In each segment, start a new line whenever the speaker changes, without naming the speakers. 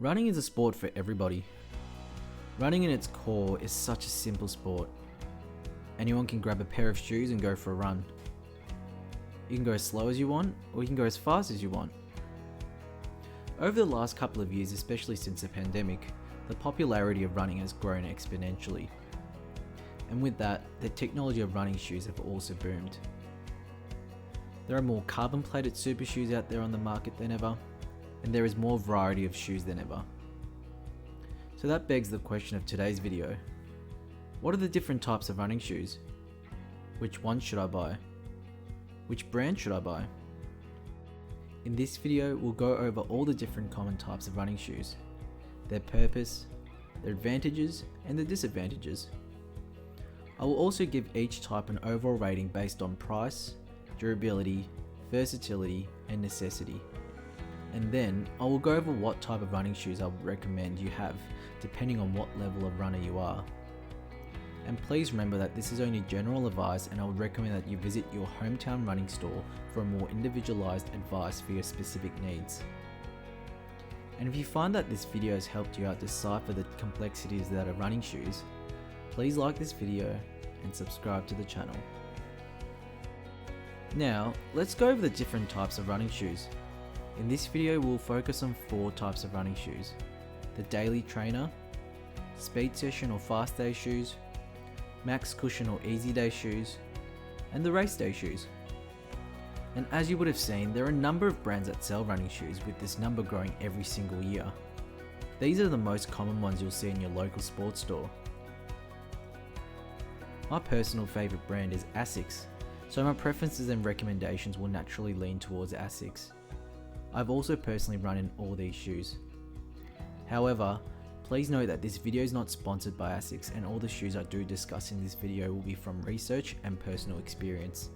Running is a sport for everybody. Running in its core is such a simple sport. Anyone can grab a pair of shoes and go for a run. You can go as slow as you want, or you can go as fast as you want. Over the last couple of years, especially since the pandemic, the popularity of running has grown exponentially. And with that, the technology of running shoes have also boomed. There are more carbon-plated super shoes out there on the market than ever, and there is more variety of shoes than ever. So that begs the question of today's video. What are the different types of running shoes? Which ones should I buy? Which brand should I buy? In this video, we'll go over all the different common types of running shoes, their purpose, their advantages, and the disadvantages. I will also give each type an overall rating based on price, durability, versatility, and necessity. And then I will go over what type of running shoes I would recommend you have, depending on what level of runner you are. And please remember that this is only general advice, and I would recommend that you visit your hometown running store for a more individualized advice for your specific needs. And if you find that this video has helped you out decipher the complexities that are running shoes, please like this video and subscribe to the channel. Now, let's go over the different types of running shoes. In this video, we'll focus on 4 types of running shoes: the daily trainer, speed session or fast day shoes, max cushion or easy day shoes, and the race day shoes. And as you would have seen, there are a number of brands that sell running shoes, with this number growing every single year. These are the most common ones you'll see in your local sports store. My personal favourite brand is Asics, so my preferences and recommendations will naturally lean towards Asics. I've also personally run in all these shoes. However, please note that this video is not sponsored by Asics, and all the shoes I do discuss in this video will be from research and personal experience.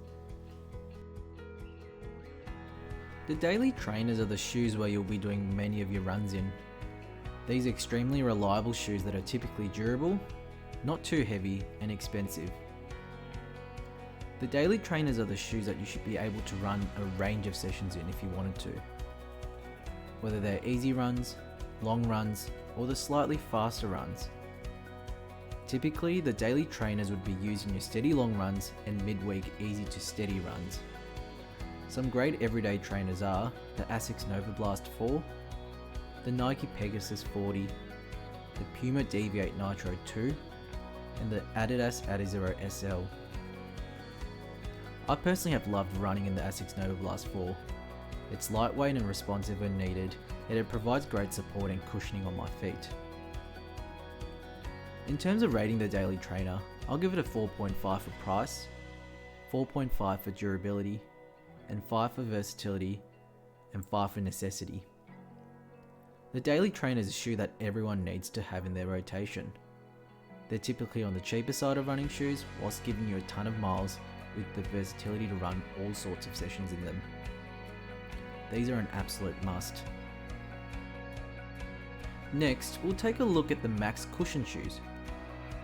The daily trainers are the shoes where you'll be doing many of your runs in. These are extremely reliable shoes that are typically durable, not too heavy, and expensive. The daily trainers are the shoes that you should be able to run a range of sessions in if you wanted to. Whether they're easy runs, long runs, or the slightly faster runs. Typically, the daily trainers would be used in your steady long runs and midweek easy to steady runs. Some great everyday trainers are the Asics Nova Blast 4, the Nike Pegasus 40, the Puma Deviate Nitro 2, and the Adidas Adizero SL. I personally have loved running in the Asics Nova Blast 4. It's lightweight and responsive when needed, yet it provides great support and cushioning on my feet. In terms of rating the daily trainer, I'll give it a 4.5 for price, 4.5 for durability, and 5 for versatility, and 5 for necessity. The daily trainer is a shoe that everyone needs to have in their rotation. They're typically on the cheaper side of running shoes, whilst giving you a ton of miles with the versatility to run all sorts of sessions in them. These are an absolute must. Next, we'll take a look at the Max Cushion shoes.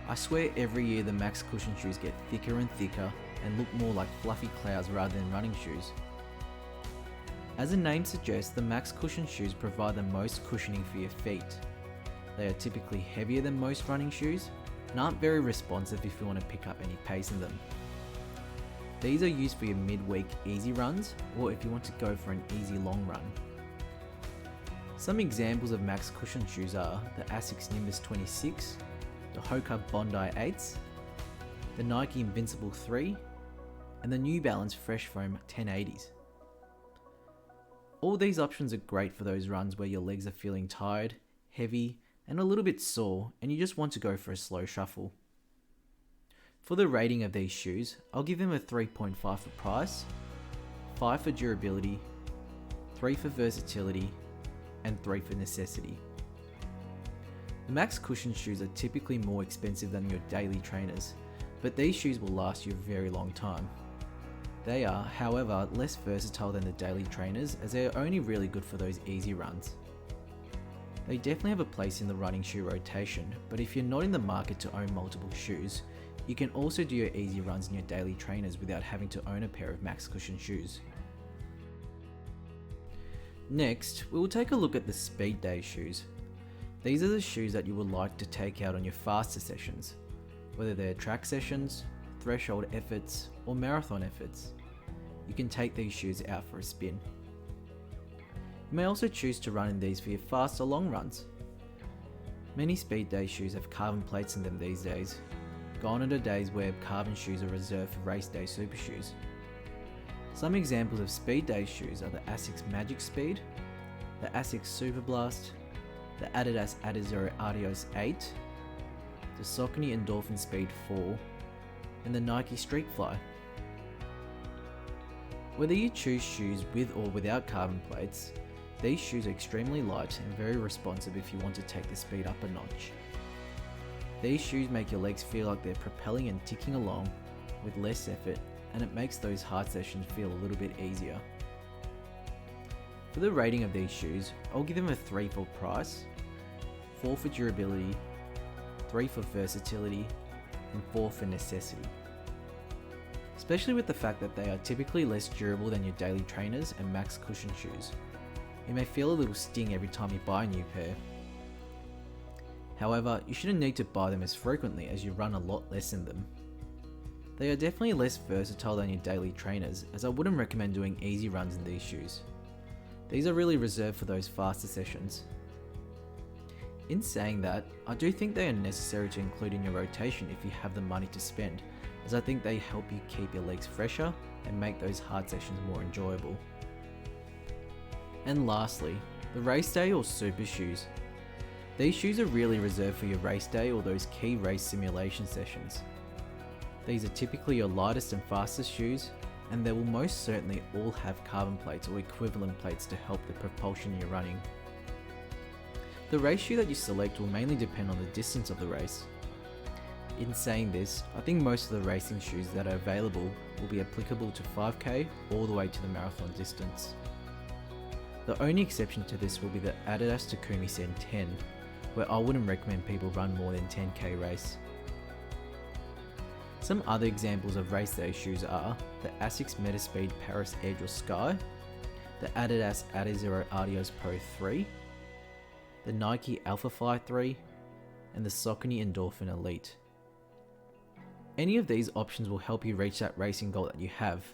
I swear every year the Max Cushion shoes get thicker and thicker and look more like fluffy clouds rather than running shoes. As the name suggests, the Max Cushion shoes provide the most cushioning for your feet. They are typically heavier than most running shoes and aren't very responsive if you want to pick up any pace in them. These are used for your midweek easy runs, or if you want to go for an easy long run. Some examples of Max Cushion shoes are the Asics Nimbus 26, the Hoka Bondi 8s, the Nike Invincible 3, and the New Balance Fresh Foam 1080s. All these options are great for those runs where your legs are feeling tired, heavy, and a little bit sore, and you just want to go for a slow shuffle. For the rating of these shoes, I'll give them a 3.5 for price, 5 for durability, 3 for versatility, and 3 for necessity. The Max Cushion shoes are typically more expensive than your daily trainers, but these shoes will last you a very long time. They are, however, less versatile than the daily trainers, as they are only really good for those easy runs. They definitely have a place in the running shoe rotation, but if you're not in the market to own multiple shoes, you can also do your easy runs in your daily trainers without having to own a pair of Max Cushion shoes. Next, we will take a look at the Speed Day shoes. These are the shoes that you would like to take out on your faster sessions, whether they're track sessions, threshold efforts, or marathon efforts. You can take these shoes out for a spin. You may also choose to run in these for your faster long runs. Many speed day shoes have carbon plates in them these days. Gone are the days where carbon shoes are reserved for race day super shoes. Some examples of speed day shoes are the Asics Magic Speed, the Asics Super Blast, the Adidas Adizero Adios 8, the Saucony Endorphin Speed 4, and the Nike Streakfly. Whether you choose shoes with or without carbon plates, these shoes are extremely light and very responsive if you want to take the speed up a notch. These shoes make your legs feel like they're propelling and ticking along with less effort, and it makes those hard sessions feel a little bit easier. For the rating of these shoes, I'll give them a 3 for price, 4 for durability, 3 for versatility, and 4 for necessity. Especially with the fact that they are typically less durable than your daily trainers and max cushion shoes. You may feel a little sting every time you buy a new pair. However, you shouldn't need to buy them as frequently as you run a lot less in them. They are definitely less versatile than your daily trainers, as I wouldn't recommend doing easy runs in these shoes. These are really reserved for those faster sessions. In saying that, I do think they are necessary to include in your rotation if you have the money to spend, as I think they help you keep your legs fresher and make those hard sessions more enjoyable. And lastly, the race day or super shoes. These shoes are really reserved for your race day or those key race simulation sessions. These are typically your lightest and fastest shoes, and they will most certainly all have carbon plates or equivalent plates to help the propulsion in your running. The race shoe that you select will mainly depend on the distance of the race. In saying this, I think most of the racing shoes that are available will be applicable to 5k all the way to the marathon distance. The only exception to this will be the Adidas Takumi Sen 10, where I wouldn't recommend people run more than 10k race. Some other examples of race day shoes are the Asics Metaspeed Paris Edge or Sky, the Adidas Adizero Adios Pro 3, the Nike Alphafly 3, and the Saucony Endorphin Elite. Any of these options will help you reach that racing goal that you have,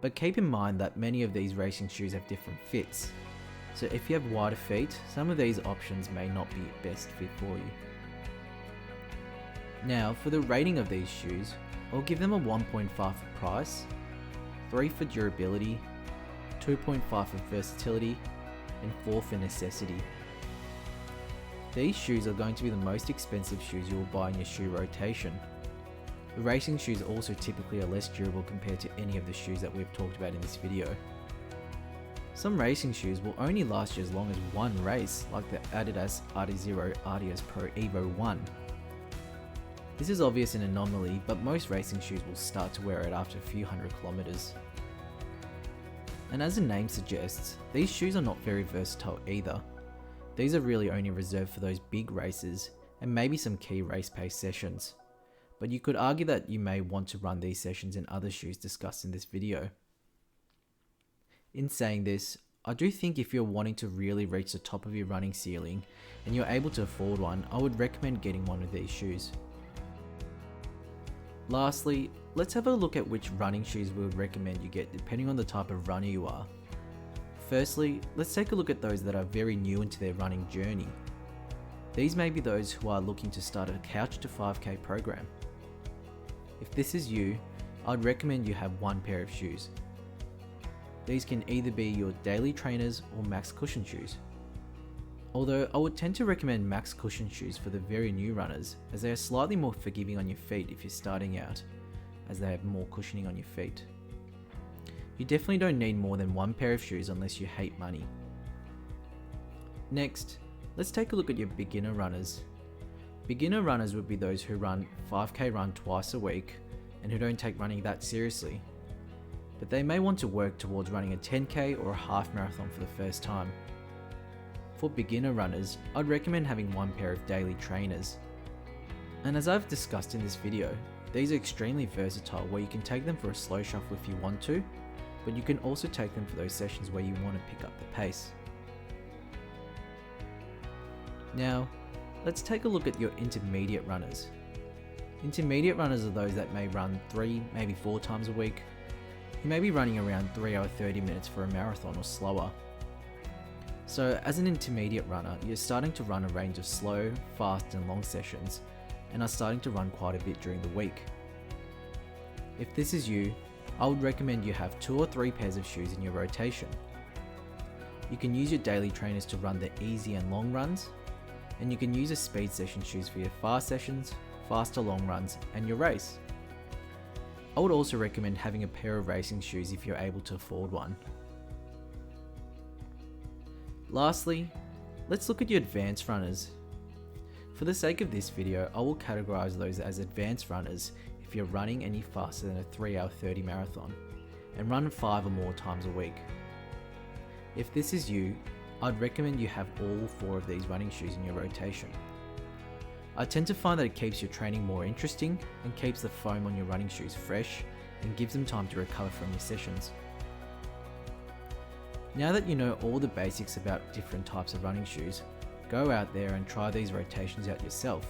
but keep in mind that many of these racing shoes have different fits, so if you have wider feet, some of these options may not be best fit for you. Now for the rating of these shoes, I'll give them a 1.5 for price, 3 for durability, 2.5 for versatility, and 4 for necessity. These shoes are going to be the most expensive shoes you will buy in your shoe rotation. The racing shoes also typically are less durable compared to any of the shoes that we've talked about in this video. Some racing shoes will only last you as long as one race, like the Adidas Adizero Adios Pro Evo 1. This is obvious an anomaly, but most racing shoes will start to wear it after a few hundred kilometers. And as the name suggests, these shoes are not very versatile either. These are really only reserved for those big races and maybe some key race pace sessions. But you could argue that you may want to run these sessions in other shoes discussed in this video. In saying this, I do think if you're wanting to really reach the top of your running ceiling and you're able to afford one, I would recommend getting one of these shoes. Lastly, let's have a look at which running shoes we would recommend you get depending on the type of runner you are. Firstly, let's take a look at those that are very new into their running journey. These may be those who are looking to start a couch to 5k program. If this is you, I'd recommend you have one pair of shoes. These can either be your daily trainers or max cushion shoes. Although I would tend to recommend max cushion shoes for the very new runners, as they are slightly more forgiving on your feet if you're starting out, as they have more cushioning on your feet. You definitely don't need more than one pair of shoes unless you hate money. Next, let's take a look at your beginner runners. Beginner runners would be those who run 5k run twice a week and who don't take running that seriously. But they may want to work towards running a 10k or a half marathon for the first time. For beginner runners, I'd recommend having one pair of daily trainers. And as I've discussed in this video, these are extremely versatile where you can take them for a slow shuffle if you want to, but you can also take them for those sessions where you want to pick up the pace. Now, Let's take a look at your intermediate runners. Intermediate runners are those that may run 3, maybe 4 times a week. You may be running around 3 hours 30 minutes for a marathon or slower. So as an intermediate runner, you're starting to run a range of slow, fast and long sessions, and are starting to run quite a bit during the week. If this is you, I would recommend you have 2 or 3 pairs of shoes in your rotation. You can use your daily trainers to run the easy and long runs, and you can use a speed session shoes for your fast sessions, faster long runs, and your race. I would also recommend having a pair of racing shoes if you're able to afford one. Lastly, let's look at your advanced runners. For the sake of this video, I will categorize those as advanced runners if you're running any faster than a 3 hour 30 marathon, and run 5 or more times a week. If this is you, I'd recommend you have all 4 of these running shoes in your rotation. I tend to find that it keeps your training more interesting and keeps the foam on your running shoes fresh and gives them time to recover from your sessions. Now that you know all the basics about different types of running shoes, go out there and try these rotations out yourself.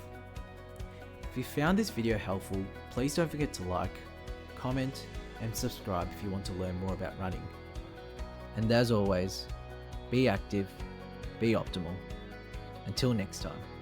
If you found this video helpful, please don't forget to like, comment and subscribe if you want to learn more about running. And as always, be active, be optimal. Until next time.